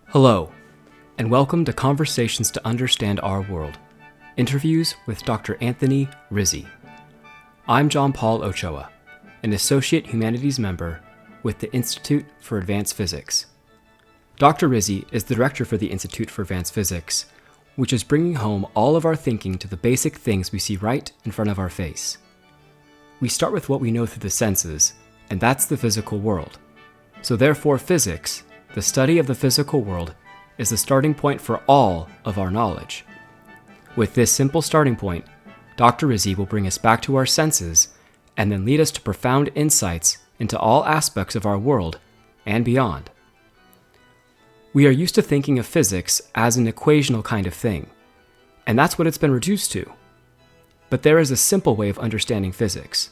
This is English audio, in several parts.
Hello, and welcome to Conversations to Understand Our World, interviews with Dr. Anthony Rizzi. I'm John Paul Ochoa, an Associate Humanities member with the Institute for Advanced Physics. Dr. Rizzi is the director for the Institute for Advanced Physics, which is bringing home all of our thinking to the basic things we see right in front of our face. We start with what we know through the senses, and that's the physical world. So therefore, physics, the study of the physical world, is the starting point for all of our knowledge. With this simple starting point, Dr. Rizzi will bring us back to our senses and then lead us to profound insights into all aspects of our world and beyond. We are used to thinking of physics as an equational kind of thing, and that's what it's been reduced to. But there is a simple way of understanding physics.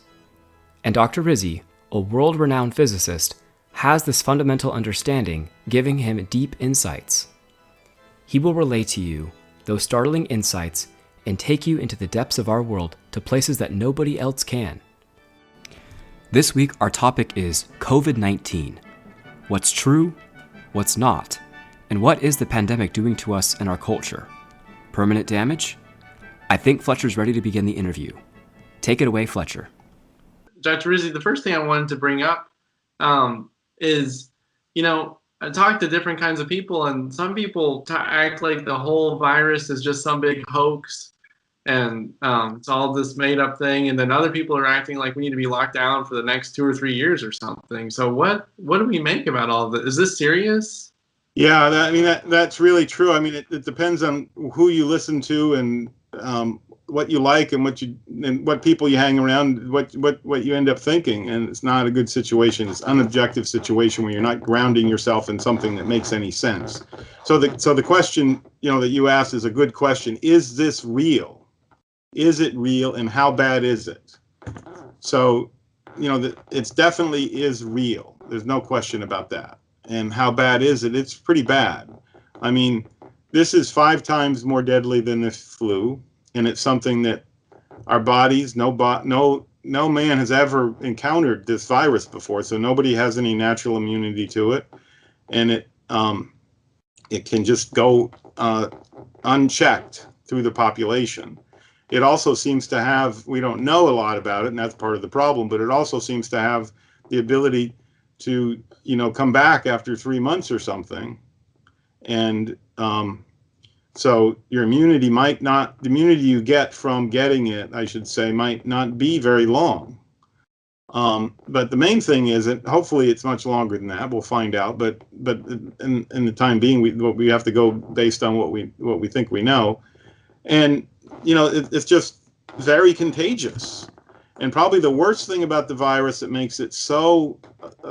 And Dr. Rizzi, a world-renowned physicist, has this fundamental understanding, giving him deep insights. He will relay to you those startling insights and take you into the depths of our world to places that nobody else can. This week, our topic is Covid-19. What's true, what's not, and what is the pandemic doing to us and our culture? Permanent damage? I think Fletcher's ready to begin the interview. Take it away, Fletcher. Dr. Rizzi, the first thing I wanted to bring up is, I talk to different kinds of people, and some people act like the whole virus is just some big hoax, and it's all this made-up thing, and then other people are acting like we need to be locked down for the next 2 or 3 years or something. So what do we make about all of this? Is this serious? Yeah, that's really true. I mean, it depends on who you listen to and what you like and what people you hang around, what you end up thinking, and it's not a good situation. It's an unobjective situation where you're not grounding yourself in something that makes any sense. So the question that you asked is a good question. Is this real? Is it real, and how bad is it? So it's definitely is real. There's no question about that. And how bad is it? It's pretty bad. I mean, this is 5 times more deadly than the flu. And it's something that our bodies, no man has ever encountered this virus before, so nobody has any natural immunity to it, and it can just go unchecked through the population. It also seems to have, we don't know a lot about it, and that's part of the problem, but it also seems to have the ability to come back after 3 months or something, and so your immunity the immunity you get from getting it, I should say, might not be very long. But the main thing is that hopefully it's much longer than that. We'll find out. But in the time being, we have to go based on what we think we know. And it's just very contagious. And probably the worst thing about the virus that makes it so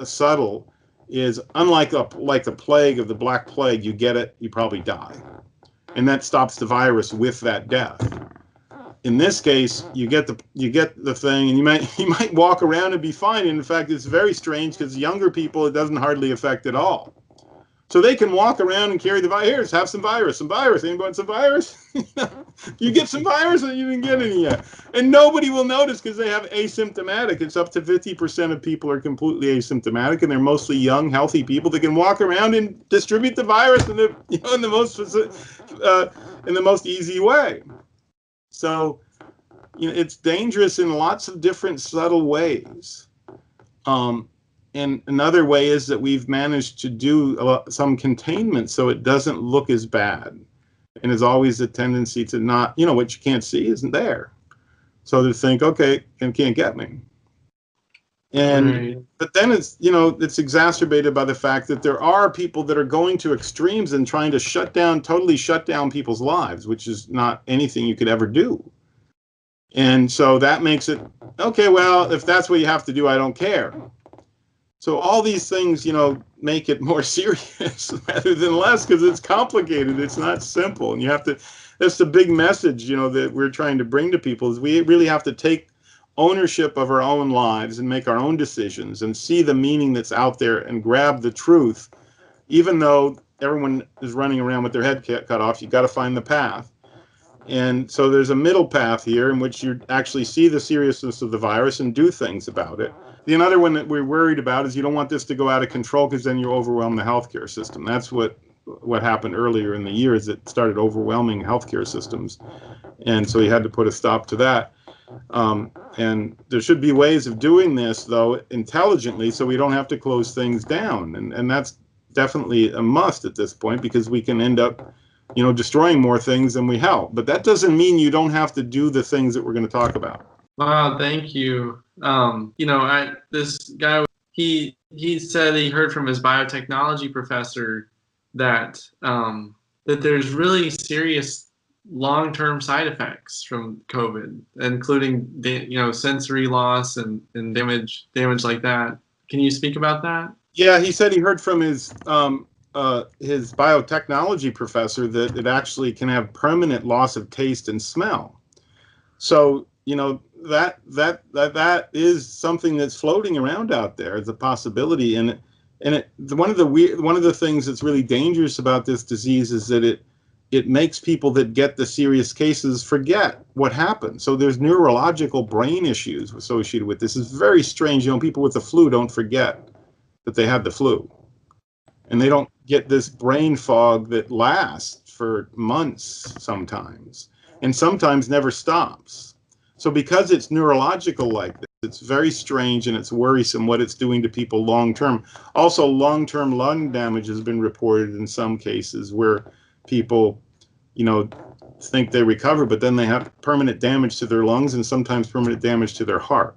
subtle is, unlike the plague of the Black Plague, you get it, you probably die. And that stops the virus with that death. In this case, you get the thing, and you might walk around and be fine. And in fact, it's very strange because younger people, it doesn't hardly affect at all. So they can walk around and carry the virus. Have some virus. Anybody want some virus? You get some virus, and you didn't get any yet. And nobody will notice because they have asymptomatic. It's up to 50% of people are completely asymptomatic, and they're mostly young, healthy people that can walk around and distribute the virus in the most easy way. So, it's dangerous in lots of different subtle ways. And another way is that we've managed to do some containment so it doesn't look as bad. And there's always a tendency to not, what you can't see isn't there. So to think, okay, it can't get me. And right. But then it's exacerbated by the fact that there are people that are going to extremes and trying to totally shut down people's lives, which is not anything you could ever do. And so that makes it, okay, well, if that's what you have to do, I don't care. So all these things, make it more serious rather than less, because it's complicated. It's not simple. And that's the big message, that we're trying to bring to people, is we really have to take ownership of our own lives and make our own decisions and see the meaning that's out there and grab the truth. Even though everyone is running around with their head cut off, you got to find the path. And so there's a middle path here in which you actually see the seriousness of the virus and do things about it. The another one that we're worried about is you don't want this to go out of control, because then you overwhelm the healthcare system. That's what what happened earlier in the year is it started overwhelming healthcare systems, and so he had to put a stop to that. And there should be ways of doing this, though, intelligently, so we don't have to close things down. And that's definitely a must at this point, because we can end up, destroying more things than we help. But that doesn't mean you don't have to do the things that we're going to talk about. Wow, thank you. This guy, he said he heard from his biotechnology professor that that there's really serious long-term side effects from COVID, including sensory loss and damage like that. Can you speak about that? Yeah, he said he heard from his biotechnology professor that it actually can have permanent loss of taste and smell. So that is something that's floating around out there as a possibility, and one of the things that's really dangerous about this disease is that it makes people that get the serious cases forget what happened. So there's neurological brain issues associated with this. It's very strange. People with the flu don't forget that they had the flu, and they don't get this brain fog that lasts for months sometimes, and sometimes never stops. So because it's neurological like this, it's very strange, and it's worrisome what it's doing to people long term. Also, long-term lung damage has been reported in some cases where people, think they recover, but then they have permanent damage to their lungs and sometimes permanent damage to their heart.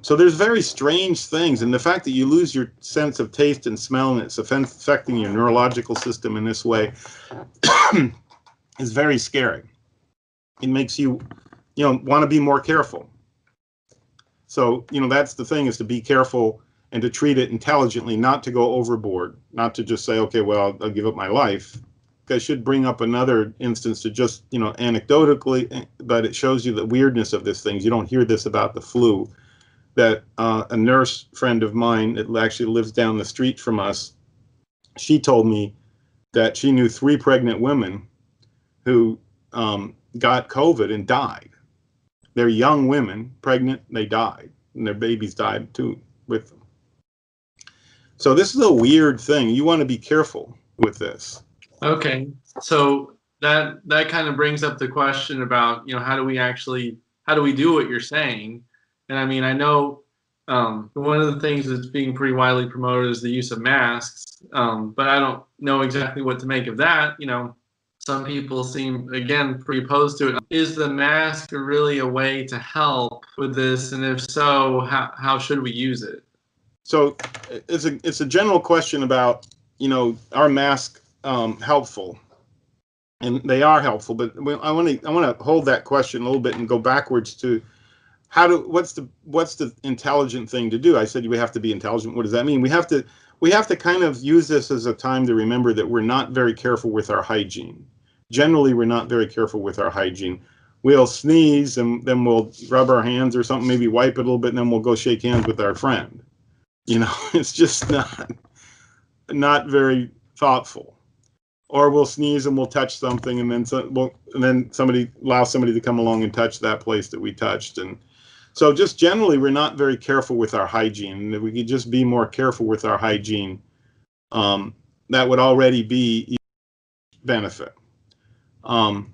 So there's very strange things, and the fact that you lose your sense of taste and smell and it's affecting your neurological system in this way is very scary. It makes you, want to be more careful. So, that's the thing, is to be careful and to treat it intelligently, not to go overboard, not to just say, okay, well, I'll give up my life. I should bring up another instance to just, anecdotally, but it shows you the weirdness of this thing. You don't hear this about the flu, that a nurse friend of mine that actually lives down the street from us, she told me that she knew 3 pregnant women who got COVID and died. They're young women, pregnant, they died, and their babies died too with them. So this is a weird thing. You want to be careful with this. Okay, so that kind of brings up the question about, how do we do what you're saying? And I mean, I know one of the things that's being pretty widely promoted is the use of masks, but I don't know exactly what to make of that. Some people seem, again, pretty opposed to it. Is the mask really a way to help with this? And if so, how should we use it? So it's a general question about, are masks helpful? And they are helpful, but I want to hold that question a little bit and go backwards to what's the intelligent thing to do? I said we have to be intelligent. What does that mean? We have to kind of use this as a time to remember that we're not very careful with our hygiene. Generally, we're not very careful with our hygiene. We'll sneeze and then we'll rub our hands or something, maybe wipe it a little bit, and then we'll go shake hands with our friend. It's just not very thoughtful. Or we'll sneeze and we'll touch something, and then somebody to come along and touch that place that we touched. And so just generally, we're not very careful with our hygiene. And if we could just be more careful with our hygiene, that would already be benefit. And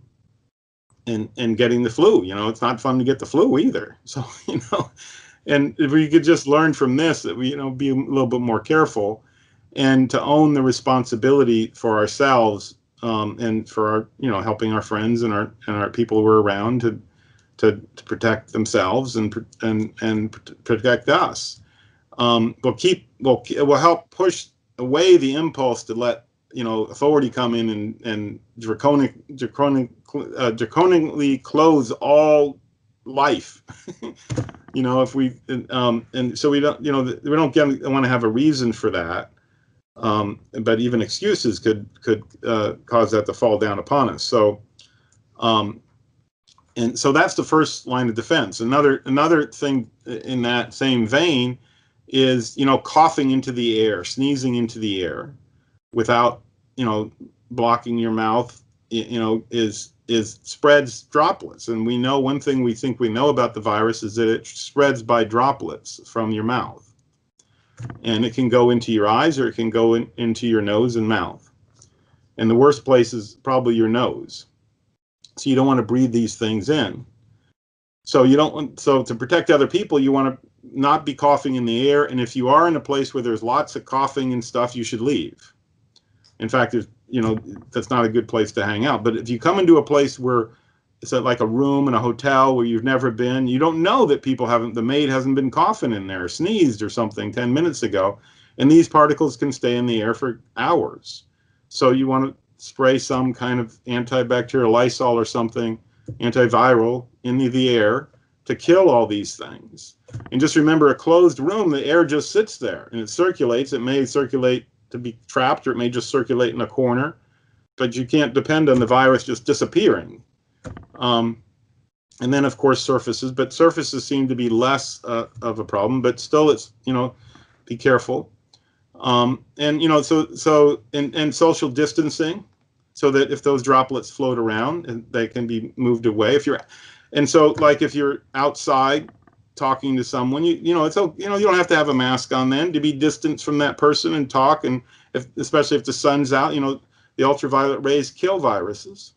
getting the flu, it's not fun to get the flu either. So, and if we could just learn from this, that we, be a little bit more careful and to own the responsibility for ourselves, and for our, helping our friends and our people who are around to protect themselves and protect us. We'll help push away the impulse to let authority come in and draconically close all life. If we and so we don't want to have a reason for that. But even excuses could cause that to fall down upon us. So, and so that's the first line of defense. Another thing in that same vein is coughing into the air, sneezing into the air, without blocking your mouth. Is spreads droplets, and we know one thing we think we know about the virus is that it spreads by droplets from your mouth. And it can go into your eyes or it can go into your nose and mouth. And the worst place is probably your nose. So you don't want to breathe these things in. So to protect other people, you want to not be coughing in the air. And if you are in a place where there's lots of coughing and stuff, you should leave. In fact, that's not a good place to hang out. But if you come into a place where it's like a room in a hotel where you've never been, you don't know that the maid hasn't been coughing in there, sneezed or something 10 minutes ago. And these particles can stay in the air for hours. So you want to spray some kind of antibacterial Lysol or something, antiviral, in the air to kill all these things. And just remember, a closed room, the air just sits there and it circulates. It may circulate to be trapped, or it may just circulate in a corner, but you can't depend on the virus just disappearing. And then, of course, surfaces, but surfaces seem to be less of a problem, but still it's, be careful. And social distancing, so that if those droplets float around, they can be moved away. If you're outside talking to someone, you don't have to have a mask on then to be distant from that person and talk. And especially if the sun's out, the ultraviolet rays kill viruses.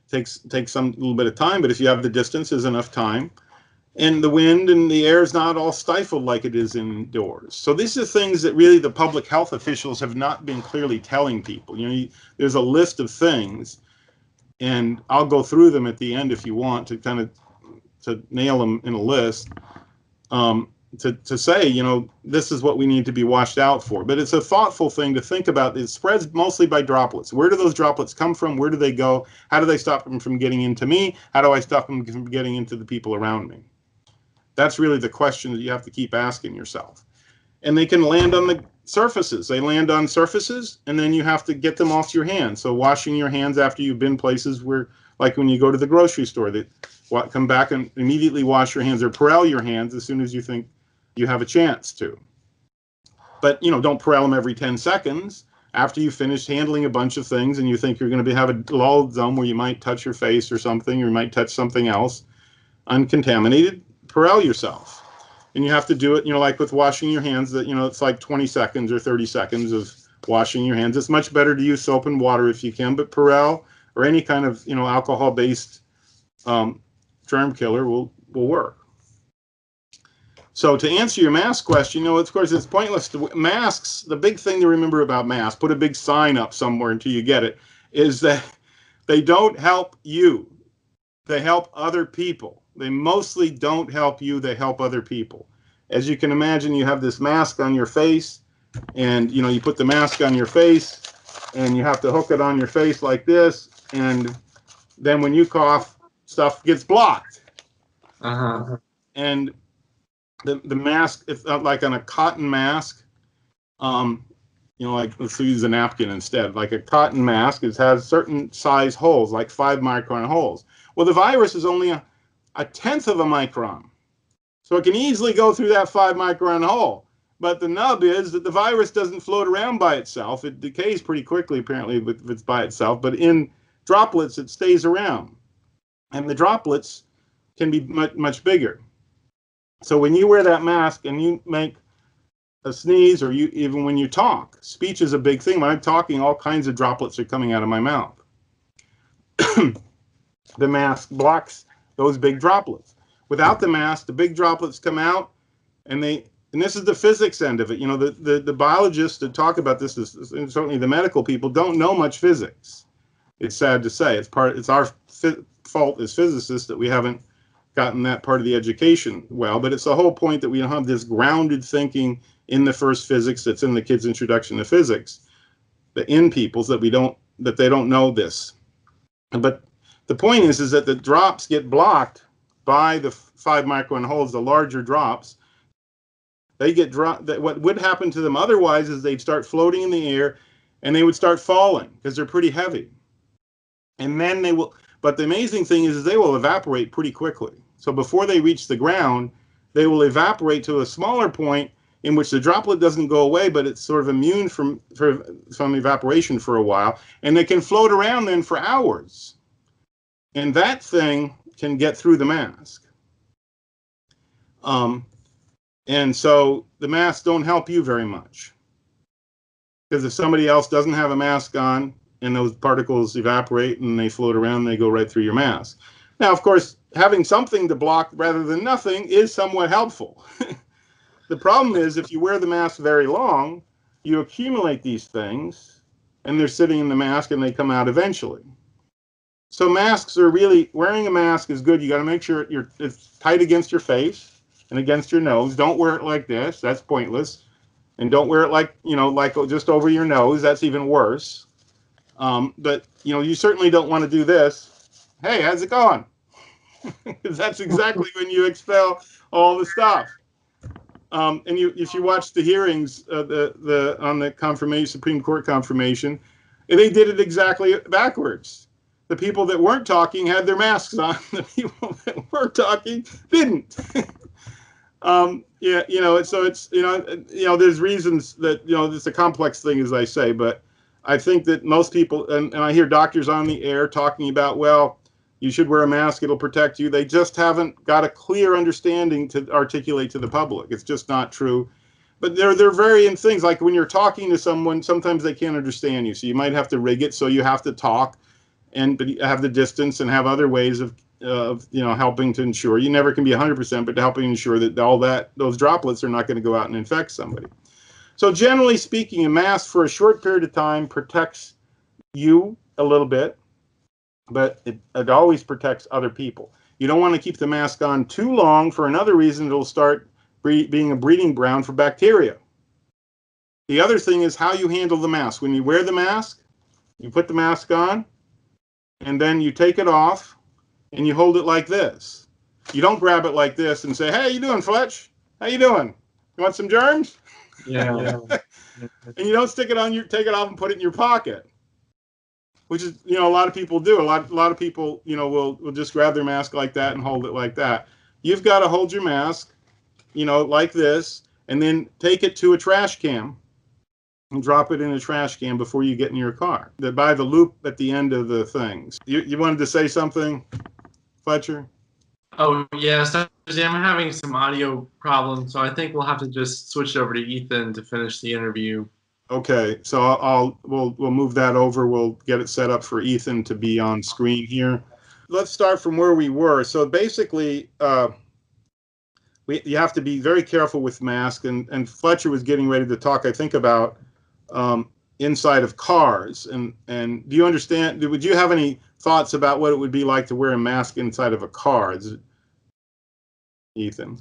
Takes some little bit of time, but if you have the distance, there's enough time. And the wind and the air is not all stifled like it is indoors. So these are things that really the public health officials have not been clearly telling people. There's a list of things, and I'll go through them at the end if you want to nail them in a list, to say, this is what we need to be watched out for. But it's a thoughtful thing to think about. It spreads mostly by droplets. Where do those droplets come from? Where do they go? How do they stop them from getting into me? How do I stop them from getting into the people around me? That's really the question that you have to keep asking yourself. And they can land on the surfaces. They land on surfaces, and then you have to get them off your hands. So washing your hands after you've been places where, like when you go to the grocery store, come back and immediately wash your hands or Perel your hands as soon as you think you have a chance to. But, don't Perel them every 10 seconds. After you finish handling a bunch of things and you think you're going to have a lull zone where you might touch your face or something, or you might touch something else uncontaminated, Perel yourself. And you have to do it, like with washing your hands, that, it's like 20 seconds or 30 seconds of washing your hands. It's much better to use soap and water if you can, but Perel or any kind of, alcohol-based germ killer will work. So to answer your mask question, of course, it's pointless to masks. The big thing to remember about masks, put a big sign up somewhere until you get it, is that they don't help you. They help other people. They mostly don't help you. They help other people. As you can imagine, you have this mask on your face, and you put the mask on your face, and you have to hook it on your face like this, and then when you cough, stuff gets blocked. And the mask, it's like on a cotton mask, like let's use a napkin instead. Like a cotton mask, it has certain size holes, like 5 micron holes. Well, the virus is only a tenth of a micron. So it can easily go through that 5 micron hole. But the nub is that the virus doesn't float around by itself. It decays pretty quickly, apparently, if it's by itself. But in droplets, it stays around. And the droplets can be much, much bigger. So when you wear that mask and you make a sneeze, or even when you talk, speech is a big thing. When I'm talking, all kinds of droplets are coming out of my mouth. The mask blocks those big droplets. Without the mask, the big droplets come out, and this is the physics end of it. The biologists that talk about this, and certainly the medical people, don't know much physics. It's sad to say. It's our fault as physicists that we haven't gotten that part of the education well, but it's the whole point that we don't have this grounded thinking in the first physics that's in the kids' introduction to physics, the in peoples, that they don't know this. But the point is that the drops get blocked by the 5 micron holes, the larger drops. They get dropped. What would happen to them otherwise is they'd start floating in the air, and they would start falling because they're pretty heavy. And then they will. But the amazing thing is they will evaporate pretty quickly. So before they reach the ground, they will evaporate to a smaller point in which the droplet doesn't go away, but it's sort of immune from evaporation for a while, and they can float around then for hours. And that thing can get through the mask. And so the masks don't help you very much. Because if somebody else doesn't have a mask on and those particles evaporate and they float around, they go right through your mask. Now, of course, having something to block rather than nothing is somewhat helpful. The problem is if you wear the mask very long, you accumulate these things and they're sitting in the mask and they come out eventually. So masks are really, wearing a mask is good. You got to make sure it's tight against your face and against your nose. Don't wear it like this. That's pointless. And don't wear it like, like just over your nose. That's even worse. But, you certainly don't want to do this. Hey, how's it going? Because that's exactly when you expel all the stuff. And if you watch the hearings, on the confirmation, Supreme Court confirmation, they did it exactly backwards. The people that weren't talking had their masks on. The people that were talking didn't. Yeah, so it's, there's reasons that, it's a complex thing, as I say, but I think that most people, and I hear doctors on the air talking about, well, you should wear a mask, it'll protect you. They just haven't got a clear understanding to articulate to the public. It's just not true. But there are varying things, like when you're talking to someone, sometimes they can't understand you. So you might have to rig it so you have to talk and have the distance and have other ways of helping to ensure. You never can be 100%, but helping ensure that those droplets are not going to go out and infect somebody. So generally speaking, a mask for a short period of time protects you a little bit, but it always protects other people. You don't want to keep the mask on too long. For another reason, it'll start being a breeding ground for bacteria. The other thing is how you handle the mask. When you wear the mask, you put the mask on, and then you take it off, and you hold it like this. You don't grab it like this and say, "Hey, how you doing, Fletch? How you doing? You want some germs?" Yeah. And you don't take it off and put it in your pocket, which is, a lot of people do. A lot of people, will just grab their mask like that and hold it like that. You've got to hold your mask, like this, and then take it to a trash can and drop it in a trash can before you get in your car. By the loop at the end of the things. You wanted to say something, Fletcher? Oh, yeah. So I'm having some audio problems, so I think we'll have to just switch over to Ethan to finish the interview. Okay, so we'll move that over. We'll get it set up for Ethan to be on screen here. Let's start from where we were. So basically, you have to be very careful with masks. And Fletcher was getting ready to talk, I think, about inside of cars. And do you understand? Would you have any thoughts about what it would be like to wear a mask inside of a car, Ethan?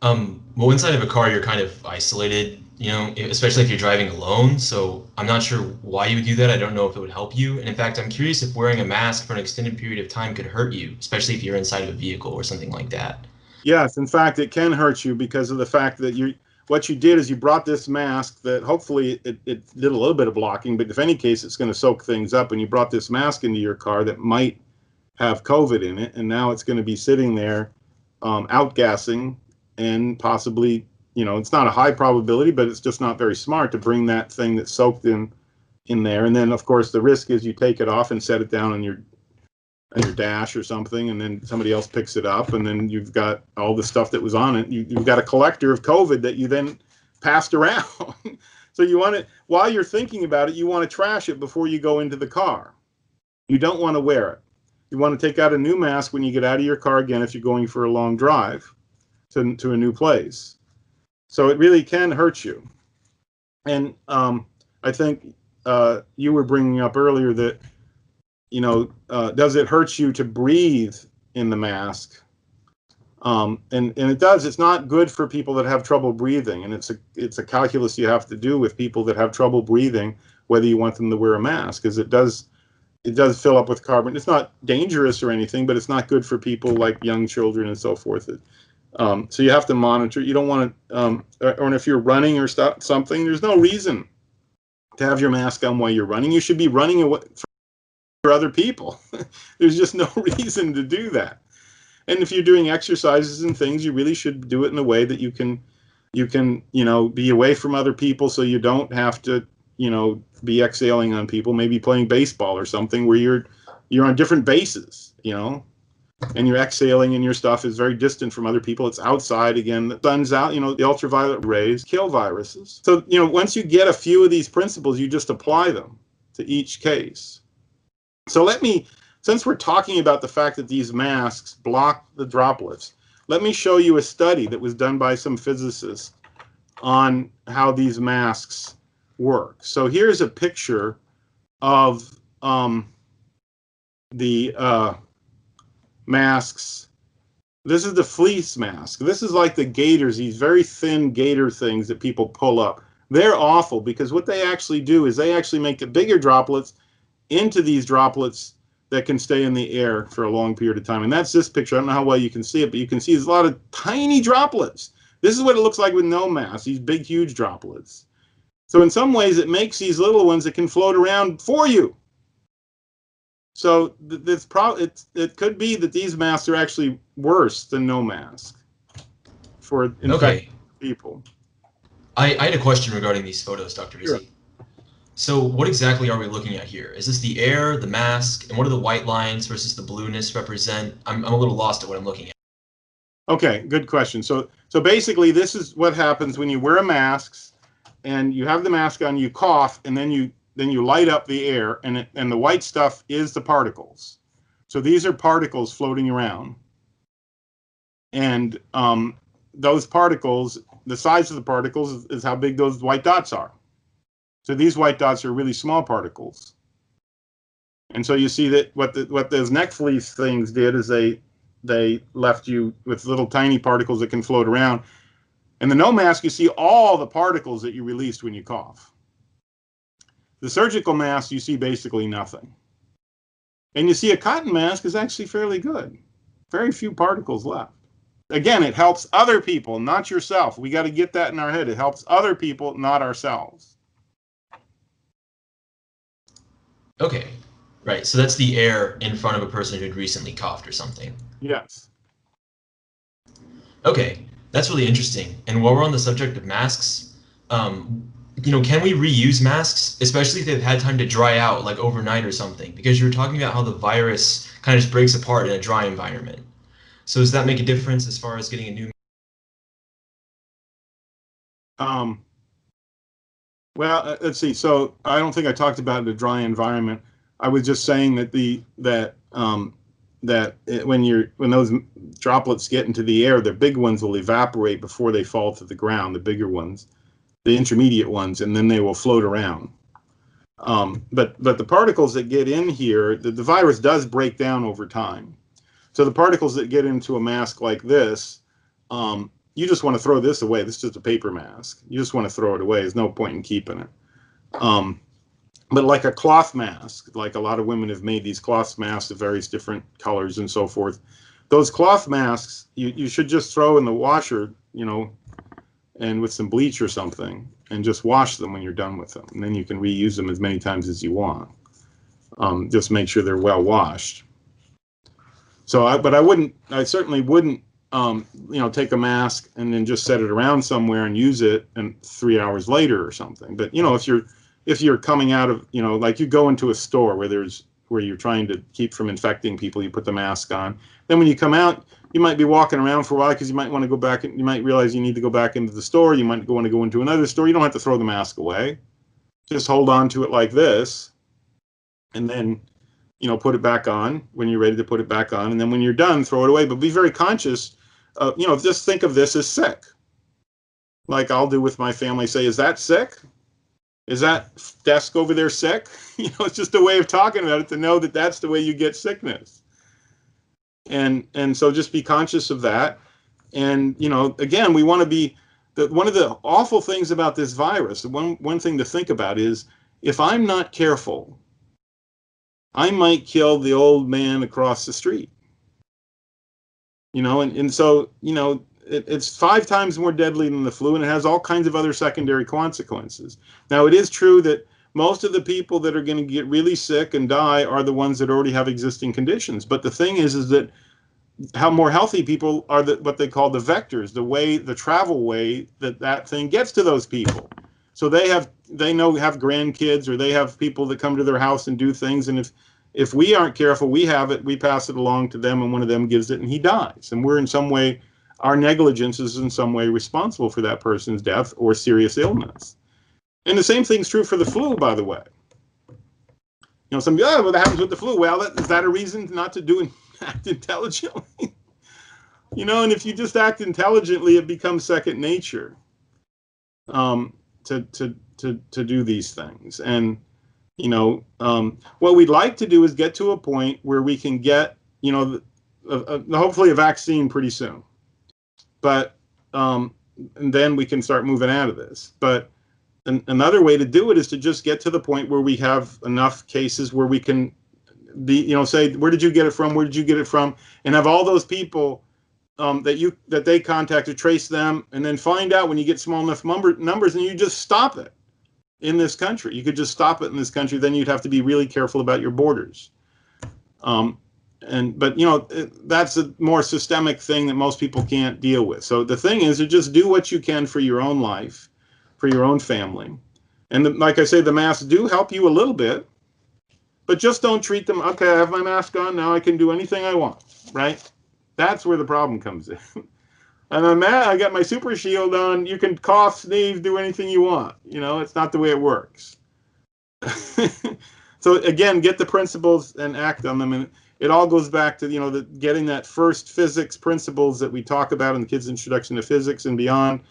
Well, inside of a car, you're kind of isolated, especially if you're driving alone. So I'm not sure why you would do that. I don't know if it would help you. And in fact, I'm curious if wearing a mask for an extended period of time could hurt you, especially if you're inside of a vehicle or something like that. Yes, in fact, it can hurt you because of the fact that what you did is you brought this mask that hopefully it did a little bit of blocking, but if any case, it's going to soak things up. And you brought this mask into your car that might have COVID in it, and now it's going to be sitting there outgassing. And possibly, it's not a high probability, but it's just not very smart to bring that thing that's soaked in there. And then, of course, the risk is you take it off and set it down on your dash or something, and then somebody else picks it up, and then you've got all the stuff that was on it. You've got a collector of COVID that you then passed around. So you want to, while you're thinking about it, you want to trash it before you go into the car. You don't want to wear it. You want to take out a new mask when you get out of your car again if you're going for a long drive to a new place. So it really can hurt you. And I think you were bringing up earlier that, does it hurt you to breathe in the mask? And it does. It's not good for people that have trouble breathing. And it's a calculus you have to do with people that have trouble breathing, whether you want them to wear a mask, because it does fill up with carbon. It's not dangerous or anything, but it's not good for people like young children and so forth. So you have to monitor. You don't want to, or if you're running or something, there's no reason to have your mask on while you're running. You should be running away for other people. There's just no reason to do that. And if you're doing exercises and things, you really should do it in a way that you can, be away from other people, so you don't have to, be exhaling on people. Maybe playing baseball or something where you're on different bases, and you're exhaling and your stuff is very distant from other people. It's outside again. The sun's out, the ultraviolet rays kill viruses. So, once you get a few of these principles, you just apply them to each case. So since we're talking about the fact that these masks block the droplets, let me show you a study that was done by some physicists on how these masks work. So here's a picture of the masks. This is the fleece mask. This is like the gaiters, these very thin gaiter things that people pull up. They're awful because what they actually do is they actually make the bigger droplets into these droplets that can stay in the air for a long period of time. And that's this picture. I don't know how well you can see it, but you can see there's a lot of tiny droplets. This is what it looks like with no mask, these big, huge droplets. So in some ways, it makes these little ones that can float around for you. So it could be that these masks are actually worse than no mask for infected people. I had a question regarding these photos, Dr. Rizzi. Sure. So what exactly are we looking at here? Is this the air, the mask, and what do the white lines versus the blueness represent? I'm a little lost at what I'm looking at. Okay, good question. So basically, this is what happens when you wear a mask, and you have the mask on, you cough, and then you light up the air, and the white stuff is the particles. So these are particles floating around, and those particles, the size of the particles is how big those white dots are. So these white dots are really small particles. And so you see that what those neck fleece things did is they left you with little tiny particles that can float around. And the no mask, you see all the particles that you released when you cough. The surgical mask, you see basically nothing. And you see a cotton mask is actually fairly good. Very few particles left. Again, it helps other people, not yourself. We got to get that in our head. It helps other people, not ourselves. Okay, right. So that's the air in front of a person who'd recently coughed or something. Yes. Okay, that's really interesting. And while we're on the subject of masks, can we reuse masks, especially if they've had time to dry out, like overnight or something? Because you were talking about how the virus kind of just breaks apart in a dry environment. So does that make a difference as far as getting a new? Well, let's see. So I don't think I talked about a dry environment. I was just saying that when those droplets get into the air, the big ones will evaporate before they fall to the ground. The bigger ones, the intermediate ones, and then they will float around. But the particles that get in here, the virus does break down over time. So the particles that get into a mask like this, you just want to throw this away. This is just a paper mask. You just want to throw it away. There's no point in keeping it. But like a cloth mask, like a lot of women have made these cloth masks of various different colors and so forth. Those cloth masks, you should just throw in the washer, and with some bleach or something, and just wash them when you're done with them. And then you can reuse them as many times as you want. Just make sure they're well washed. So, I certainly wouldn't, take a mask and then just set it around somewhere and use it and 3 hours later or something. But, if you're coming out of, like you go into a store where you're trying to keep from infecting people, you put the mask on. Then when you come out, you might be walking around for a while because you might want to go back, and you might realize you need to go back into the store. You might want to go into another store. You don't have to throw the mask away. Just hold on to it like this, and then, put it back on when you're ready to put it back on. And then when you're done, throw it away. But be very conscious. Just think of this as sick. Like I'll do with my family, say, is that sick? Is that desk over there sick? It's just a way of talking about it to know that that's the way you get sickness. And so just be conscious of that. And, again, we want to be, one of the awful things about this virus, one thing to think about is if I'm not careful, I might kill the old man across the street. So, it's 5 times more deadly than the flu, and it has all kinds of other secondary consequences. Now, it is true that most of the people that are going to get really sick and die are the ones that already have existing conditions. But the thing is that how more healthy people are what they call the vectors, the travel way that thing gets to those people. So they have grandkids, or they have people that come to their house and do things. And if we aren't careful, we have it, we pass it along to them, and one of them gives it and he dies. And we're in some way, our negligence is in some way responsible for that person's death or serious illness. And the same thing's true for the flu, by the way. You know, some, oh, what happens with the flu? Well, is that a reason not to do and act intelligently? You know, and if you just act intelligently, it becomes second nature to do these things. And, you know, what we'd like to do is get to a point where we can get, you know, hopefully a vaccine pretty soon. But, and then we can start moving out of this. But another way to do it is to just get to the point where we have enough cases where we can be, you know, say, where did you get it from? Where did you get it from? And have all those people that they contacted, trace them, and then find out when you get small enough numbers, and you just stop it in this country. You could just stop it in this country. Then you'd have to be really careful about your borders. But you know, that's a more systemic thing that most people can't deal with. So the thing is to just do what you can for your own life, for your own family. And like I say, the masks do help you a little bit, but just don't treat them, okay, I have my mask on, now I can do anything I want, right? That's where the problem comes in. And I got my super shield on, you can cough, sneeze, do anything you want. You know, it's not the way it works. So again, get the principles and act on them. And it all goes back to, you know, getting that first physics principles that we talk about in the kids' introduction to physics and beyond,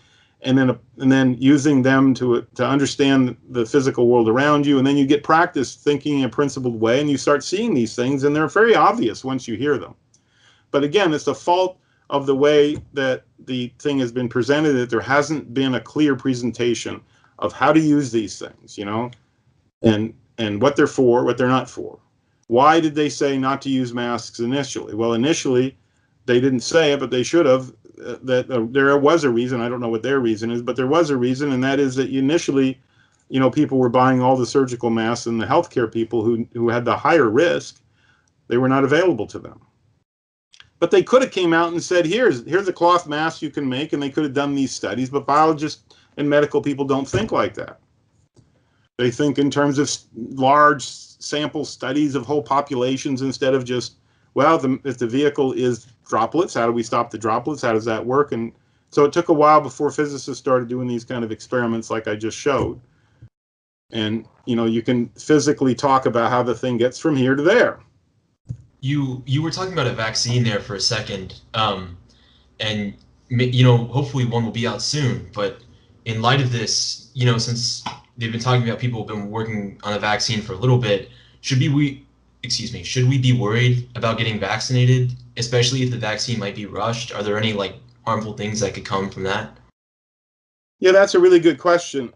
and then using them to understand the physical world around you. And then you get practice thinking in a principled way, and you start seeing these things, and they're very obvious once you hear them. But again, it's the fault of the way that the thing has been presented, that there hasn't been a clear presentation of how to use these things, you know, and what they're for, what they're not for. Why did they say not to use masks initially? Well, initially, they didn't say it, but they should have. There was a reason. I don't know what their reason is, but there was a reason, and that is that initially, you know, people were buying all the surgical masks, and the healthcare people who had the higher risk, they were not available to them. But they could have came out and said, here's a cloth mask you can make, and they could have done these studies, but biologists and medical people don't think like that. They think in terms of large sample studies of whole populations instead of just, well, if the vehicle is droplets, how do we stop the droplets? How does that work? And so it took a while before physicists started doing these kind of experiments like I just showed. And, you know, you can physically talk about how the thing gets from here to there. You were talking about a vaccine there for a second, and you know, hopefully one will be out soon. But in light of this, you know, since they've been talking about people who've been working on a vaccine for a little bit, should we be worried about getting vaccinated, especially if the vaccine might be rushed? Are there any like harmful things that could come from that? Yeah, that's a really good question.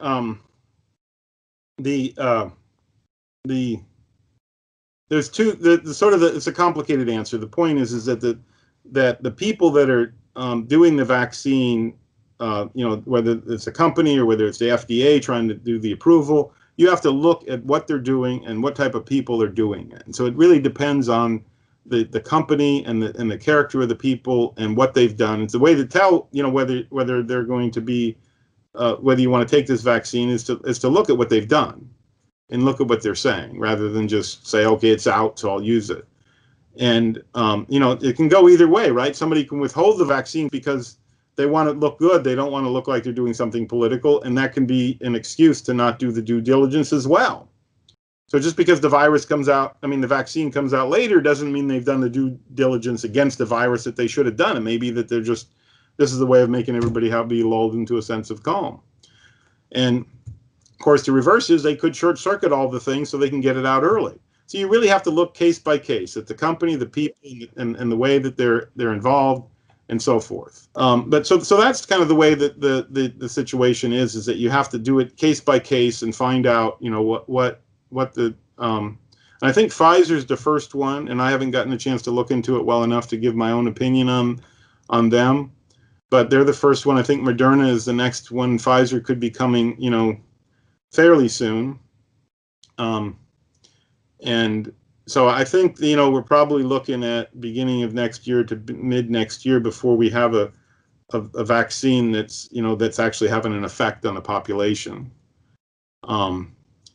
There's two. It's a complicated answer. The point is that the people that are doing the vaccine, you know, whether it's a company or whether it's the FDA trying to do the approval, you have to look at what they're doing and what type of people are doing it. And so it really depends on the company and the character of the people and what they've done. It's a way to tell, you know, whether they're going to be whether you want to take this vaccine is to look at what they've done and look at what they're saying rather than just say, okay, it's out, so I'll use it. And you know, it can go either way, right? Somebody can withhold the vaccine because they want to look good. They don't want to look like they're doing something political, and that can be an excuse to not do the due diligence as well. So just because the vaccine comes out later doesn't mean they've done the due diligence against the virus that they should have done. It may be that they're just, this is the way of making everybody be lulled into a sense of calm. And of course, the reverse is they could short circuit all the things so they can get it out early. So you really have to look case by case at the company, the people, and the way that they're involved, and so forth. But so that's kind of the way that the situation is that you have to do it case by case and find out, you know, what the and I think Pfizer's the first one, and I haven't gotten a chance to look into it well enough to give my own opinion on them. But they're the first one. I think Moderna is the next one. Pfizer could be coming, you know, fairly soon. And so I think, you know, we're probably looking at beginning of next year to mid next year before we have a vaccine that's, you know, that's actually having an effect on the population.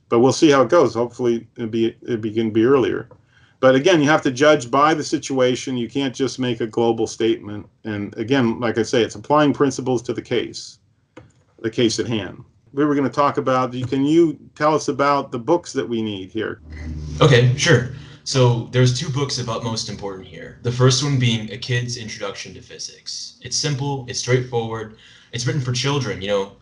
But we'll see how it goes. Hopefully it can be earlier. But again, you have to judge by the situation. You can't just make a global statement. And again, like I say, it's applying principles to the case at hand. We were going to talk about, can you tell us about the books that we need here? Okay, sure. So there's two books of utmost importance here. The first one being A Kid's Introduction to Physics. It's simple, it's straightforward, it's written for children, young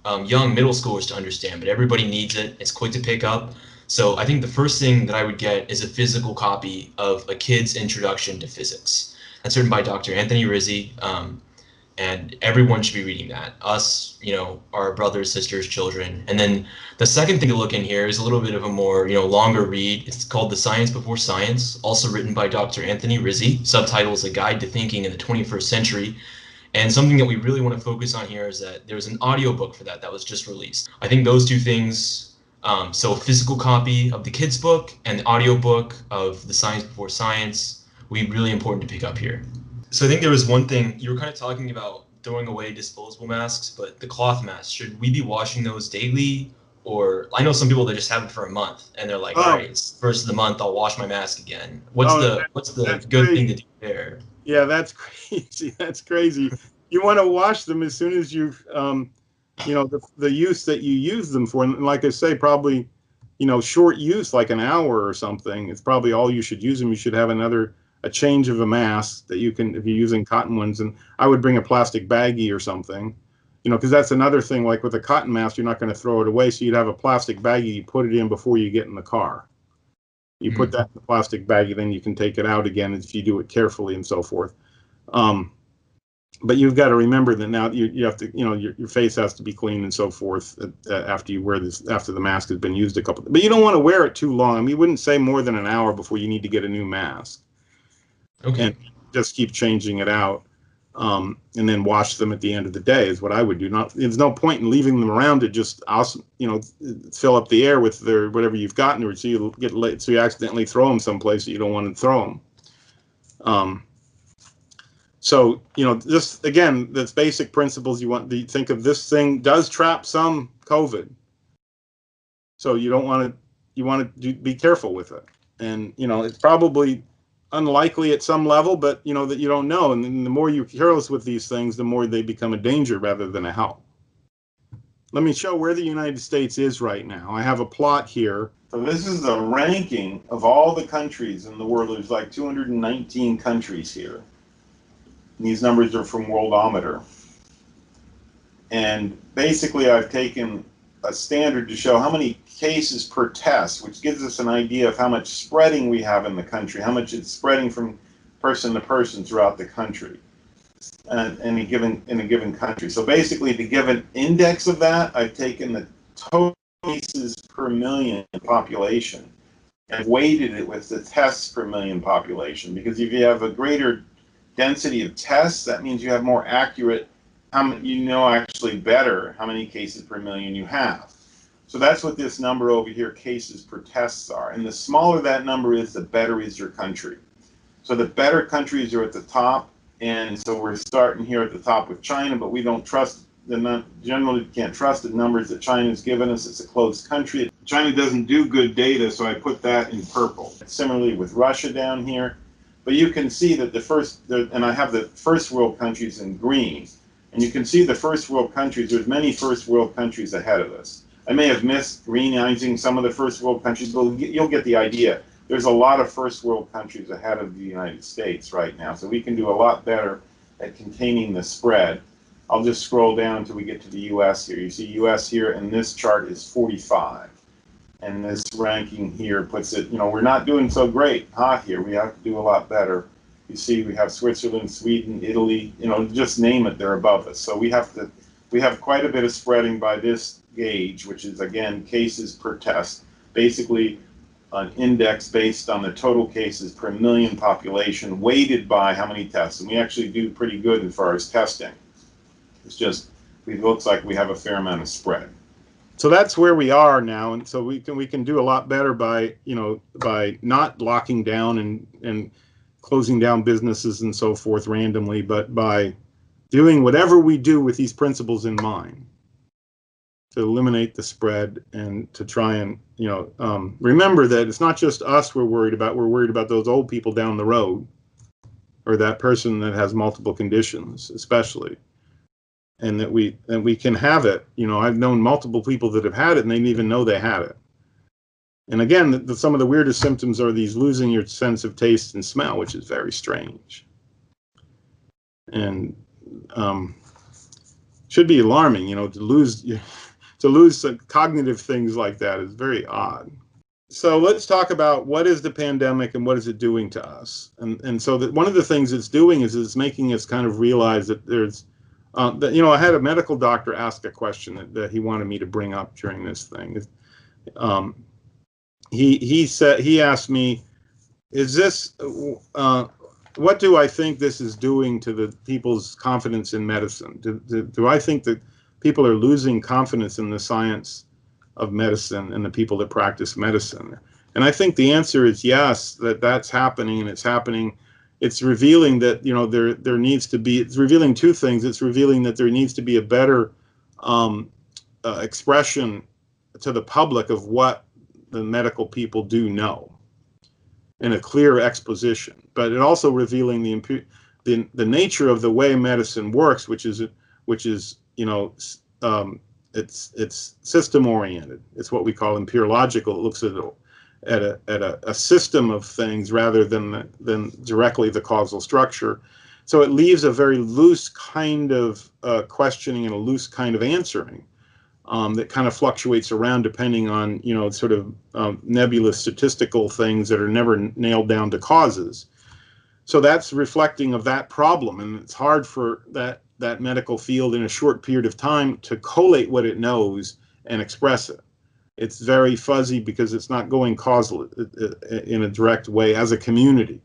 middle schoolers to understand, but everybody needs it. It's quick to pick up. So I think the first thing that I would get is a physical copy of A Kid's Introduction to Physics. That's written by Dr. Anthony Rizzi, and everyone should be reading that. Us, our brothers, sisters, children. And then the second thing to look in here is a little bit of a more, longer read. It's called The Science Before Science, also written by Dr. Anthony Rizzi. Subtitle is A Guide to Thinking in the 21st Century. And something that we really want to focus on here is that there's an audiobook for that was just released. I think those two things, so a physical copy of the kids' book and the audiobook of The Science Before Science, will be really important to pick up here. So I think there was one thing, you were kind of talking about throwing away disposable masks, but the cloth masks, should we be washing those daily? Or I know some people that just have it for a month and they're like, all right, it's first of the month, I'll wash my mask again. What's the good thing to do there? Yeah, that's crazy. That's crazy. You want to wash them as soon as you've, the use that you use them for. And like I say, probably, short use, like an hour or something. It's probably all you should use them. You should have a change of a mask that you can, if you're using cotton ones. And I would bring a plastic baggie or something, because that's another thing. Like with a cotton mask, you're not going to throw it away. So you'd have a plastic baggie, you put it in before you get in the car. You put that in the plastic baggie, then you can take it out again if you do it carefully and so forth. But you've got to remember that now you have to, your face has to be clean and so forth after you wear this, after the mask has been used a couple. But you don't want to wear it too long. I mean, you wouldn't say more than an hour before you need to get a new mask. Okay. And just keep changing it out, and then wash them at the end of the day is what I would do. There's no point in leaving them around to just, fill up the air with whatever you've gotten, so you get late, so you accidentally throw them someplace that you don't want to throw them. So, just again, that's basic principles. You think of this thing does trap some COVID. So you want to be careful with it. And, it's probably unlikely at some level, but, that you don't know. And the more you're careless with these things, the more they become a danger rather than a help. Let me show where the United States is right now. I have a plot here. So this is the ranking of all the countries in the world. There's like 219 countries here. And these numbers are from Worldometer. And basically I've taken a standard to show how many cases per test, which gives us an idea of how much spreading we have in the country, how much it's spreading from person to person throughout the country, in a given country. So basically to give an index of that, I've taken the total cases per million population and weighted it with the tests per million population, because if you have a greater density of tests, that means you have more accurate, actually better how many cases per million you have. So that's what this number over here, cases per tests, are. And the smaller that number is, the better is your country. So the better countries are at the top, and so we're starting here at the top with China, but we don't trust generally can't trust the numbers that China's given us. It's a closed country. China doesn't do good data, so I put that in purple. Similarly with Russia down here. But you can see that and I have the first world countries in green, and you can see the first world countries, there's many first world countries ahead of us. I may have missed greenizing some of the first world countries, but you'll get the idea. There's a lot of first world countries ahead of the United States right now, so we can do a lot better at containing the spread. I'll just scroll down until we get to the US here. You see US here, and this chart is 45. And this ranking here puts it, we're not doing so great hot here. We have to do a lot better. You see, we have Switzerland, Sweden, Italy, just name it, they're above us. So we have quite a bit of spreading by this gauge, which is, again, cases per test. Basically, an index based on the total cases per million population, weighted by how many tests. And we actually do pretty good as far as testing. It's just, it looks like we have a fair amount of spread. So that's where we are now, and so we can do a lot better by not locking down and closing down businesses and so forth randomly, but by doing whatever we do with these principles in mind. eliminate the spread and to try and, remember that it's not just us we're worried about. We're worried about those old people down the road, or that person that has multiple conditions, especially, and that we can have it. I've known multiple people that have had it and they didn't even know they had it. And again, some of the weirdest symptoms are these losing your sense of taste and smell, which is very strange. And should be alarming, to lose cognitive things like that is very odd. So let's talk about what is the pandemic and what is it doing to us. And so that one of the things it's doing is it's making us kind of realize that there's, I had a medical doctor ask a question that he wanted me to bring up during this thing. He asked me, is this, what do I think this is doing to the people's confidence in medicine? Do I think that people are losing confidence in the science of medicine and the people that practice medicine? And I think the answer is yes, that's happening, and it's happening. It's revealing that, there needs to be, it's revealing two things. It's revealing that there needs to be a better expression to the public of what the medical people do know, and a clear exposition. But it also revealing the nature of the way medicine works, which is it's system oriented. It's what we call empirological. It looks at a system of things rather than directly the causal structure. So it leaves a very loose kind of questioning and a loose kind of answering that kind of fluctuates around depending on, sort of nebulous statistical things that are never nailed down to causes. So that's reflecting of that problem, and it's hard for that medical field in a short period of time to collate what it knows and express it. It's very fuzzy because it's not going causal in a direct way as a community.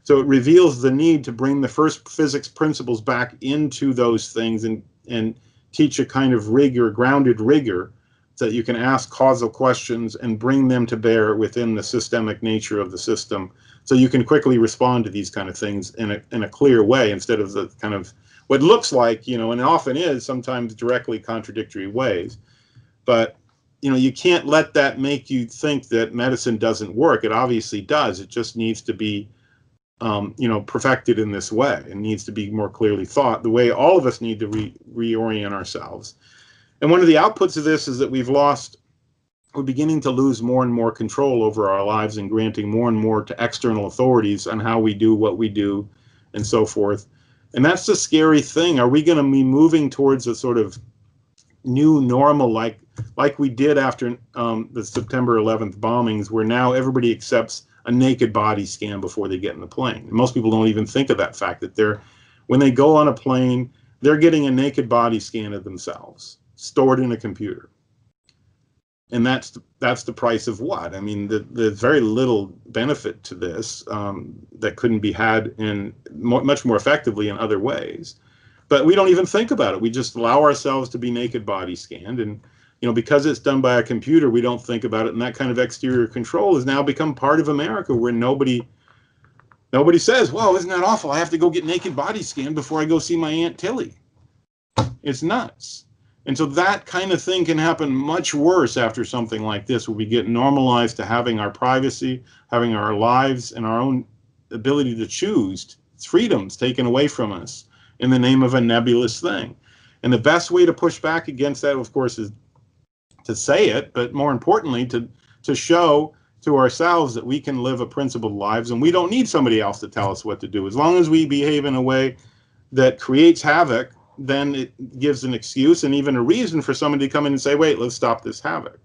So it reveals the need to bring the first physics principles back into those things and teach a kind of rigor, grounded rigor, so that you can ask causal questions and bring them to bear within the systemic nature of the system, so you can quickly respond to these kind of things in a clear way, instead of the kind of what looks like, and often is sometimes directly contradictory ways. But you can't let that make you think that medicine doesn't work. It obviously does. It just needs to be perfected in this way, and needs to be more clearly thought, the way all of us need to reorient ourselves. And one of the outputs of this is that we're beginning to lose more and more control over our lives, and granting more and more to external authorities on how we do what we do and so forth. And that's the scary thing. Are we going to be moving towards a sort of new normal like we did after the September 11th bombings, where now everybody accepts a naked body scan before they get in the plane? And most people don't even think of that fact, that when they go on a plane, they're getting a naked body scan of themselves stored in a computer. And that's the price of what? I mean, there's very little benefit to this that couldn't be had in much more effectively in other ways. But we don't even think about it. We just allow ourselves to be naked body scanned, and because it's done by a computer, we don't think about it. And that kind of exterior control has now become part of America, where nobody says, "Well, isn't that awful? I have to go get naked body scanned before I go see my Aunt Tilly." It's nuts. And so that kind of thing can happen much worse after something like this, where we get normalized to having our privacy, having our lives, and our own ability to choose freedoms taken away from us in the name of a nebulous thing. And the best way to push back against that, of course, is to say it, but more importantly, to show to ourselves that we can live a principled lives, and we don't need somebody else to tell us what to do. As long as we behave in a way that creates havoc, then it gives an excuse and even a reason for somebody to come in and say, wait, let's stop this havoc.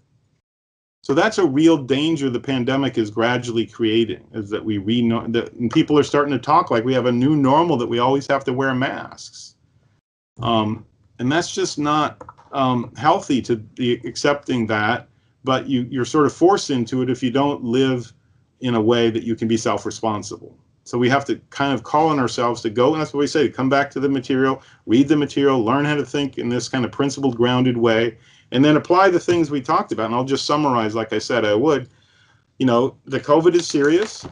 So that's a real danger the pandemic is gradually creating, is that that people are starting to talk like we have a new normal, that we always have to wear masks. And that's just not healthy to be accepting that, but you're sort of forced into it if you don't live in a way that you can be self-responsible. So we have to kind of call on ourselves to go, and that's what we say, to come back to the material, read the material, learn how to think in this kind of principled, grounded way, and then apply the things we talked about. And I'll just summarize, like I said I would. The COVID is serious,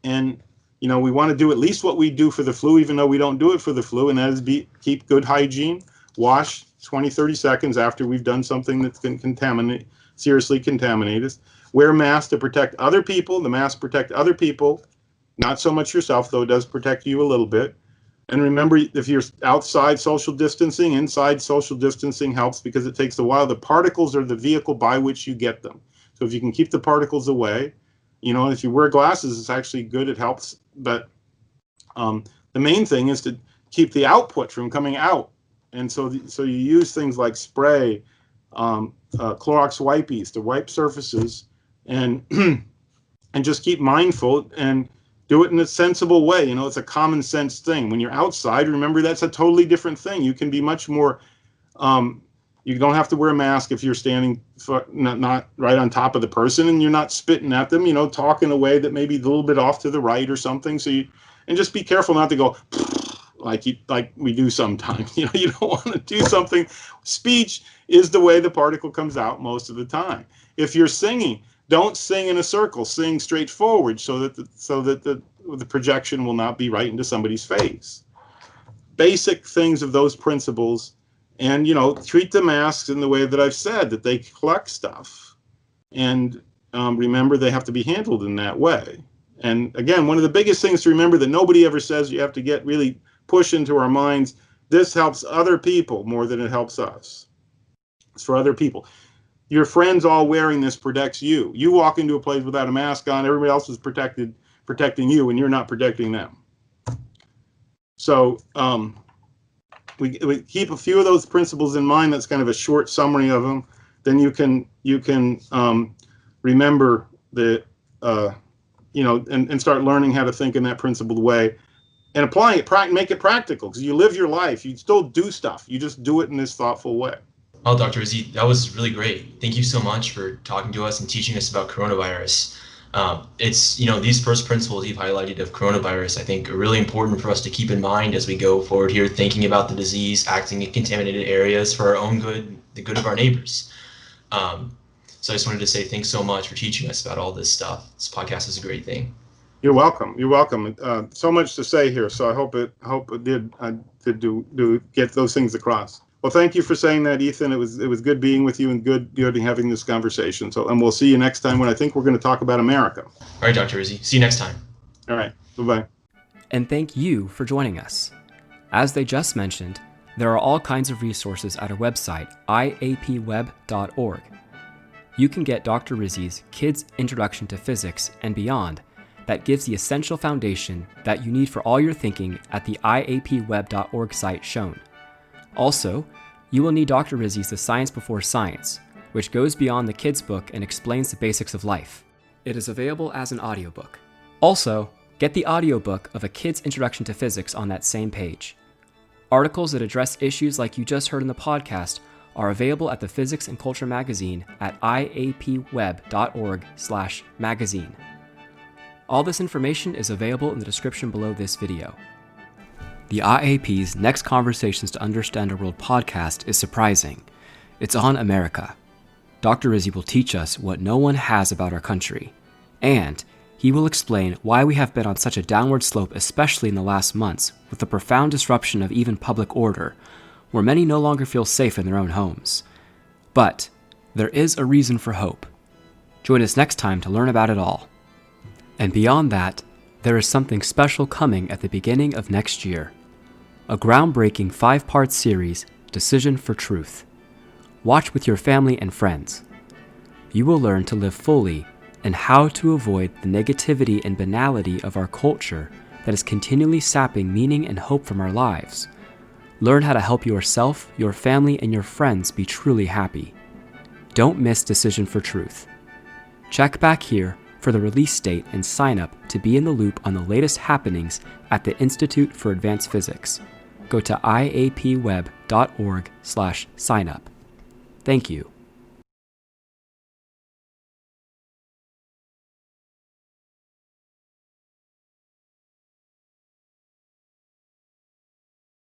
and we want to do at least what we do for the flu, even though we don't do it for the flu, and that is keep good hygiene, wash, 20, 30 seconds after we've done something that's going to seriously contaminate us. Wear masks to protect other people. The masks protect other people, not so much yourself, though it does protect you a little bit. And remember, if you're outside, social distancing, inside, social distancing helps because it takes a while. The particles are the vehicle by which you get them. So if you can keep the particles away, if you wear glasses, it's actually good. It helps. But the main thing is to keep the output from coming out. And so you use things like spray, Clorox wipes to wipe surfaces, and and just keep mindful and do it in a sensible way. It's a common sense thing. When you're outside, remember that's a totally different thing. You can be much more. You don't have to wear a mask if you're standing not right on top of the person and you're not spitting at them. Talk in a way that maybe a little bit off to the right or something. And just be careful not to go like we do sometimes. You don't want to do something. Speech is the way the particle comes out most of the time. If you're singing, don't sing in a circle. Sing straight forward so that the projection will not be right into somebody's face. Basic things of those principles, and treat the masks in the way that I've said, that they collect stuff, and remember they have to be handled in that way. And again, one of the biggest things to remember that nobody ever says, you have to get really push into our minds, this helps other people more than it helps us. It's for other people. Your friends all wearing this protects you. You walk into a place without a mask on, everybody else is protecting you, and you're not protecting them. So we keep a few of those principles in mind. That's kind of a short summary of them. Then you can remember the and start learning how to think in that principled way, and applying it, make it practical, because you live your life. You still do stuff. You just do it in this thoughtful way. Oh, Dr. Rizzi, that was really great. Thank you so much for talking to us and teaching us about coronavirus. It's, these first principles you've highlighted of coronavirus, I think, are really important for us to keep in mind as we go forward here, thinking about the disease, acting in contaminated areas for our own good, the good of our neighbors. So I just wanted to say thanks so much for teaching us about all this stuff. This podcast is a great thing. You're welcome. You're welcome. So much to say here, so I hope it did get those things across. Well, thank you for saying that, Ethan. It was good being with you and good having this conversation. And we'll see you next time when I think we're going to talk about America. All right, Dr. Rizzi. See you next time. All right. Bye-bye. And thank you for joining us. As they just mentioned, there are all kinds of resources at our website, iapweb.org. You can get Dr. Rizzi's Kids Introduction to Physics and Beyond that gives the essential foundation that you need for all your thinking at the iapweb.org site shown. Also, you will need Dr. Rizzi's The Science Before Science, which goes beyond the kids' book and explains the basics of life. It is available as an audiobook. Also, get the audiobook of A Kid's Introduction to Physics on that same page. Articles that address issues like you just heard in the podcast are available at the Physics and Culture magazine at iapweb.org/magazine. All this information is available in the description below this video. The IAP's Next Conversations to Understand Our World podcast is surprising. It's on America. Dr. Rizzi will teach us what no one has about our country, and he will explain why we have been on such a downward slope, especially in the last months, with the profound disruption of even public order, where many no longer feel safe in their own homes. But there is a reason for hope. Join us next time to learn about it all. And beyond that, there is something special coming at the beginning of next year. A groundbreaking 5-part series, Decision for Truth. Watch with your family and friends. You will learn to live fully and how to avoid the negativity and banality of our culture that is continually sapping meaning and hope from our lives. Learn how to help yourself, your family, and your friends be truly happy. Don't miss Decision for Truth. Check back here for the release date and sign up to be in the loop on the latest happenings at the Institute for Advanced Physics. Go to iapweb.org/signup. Thank you.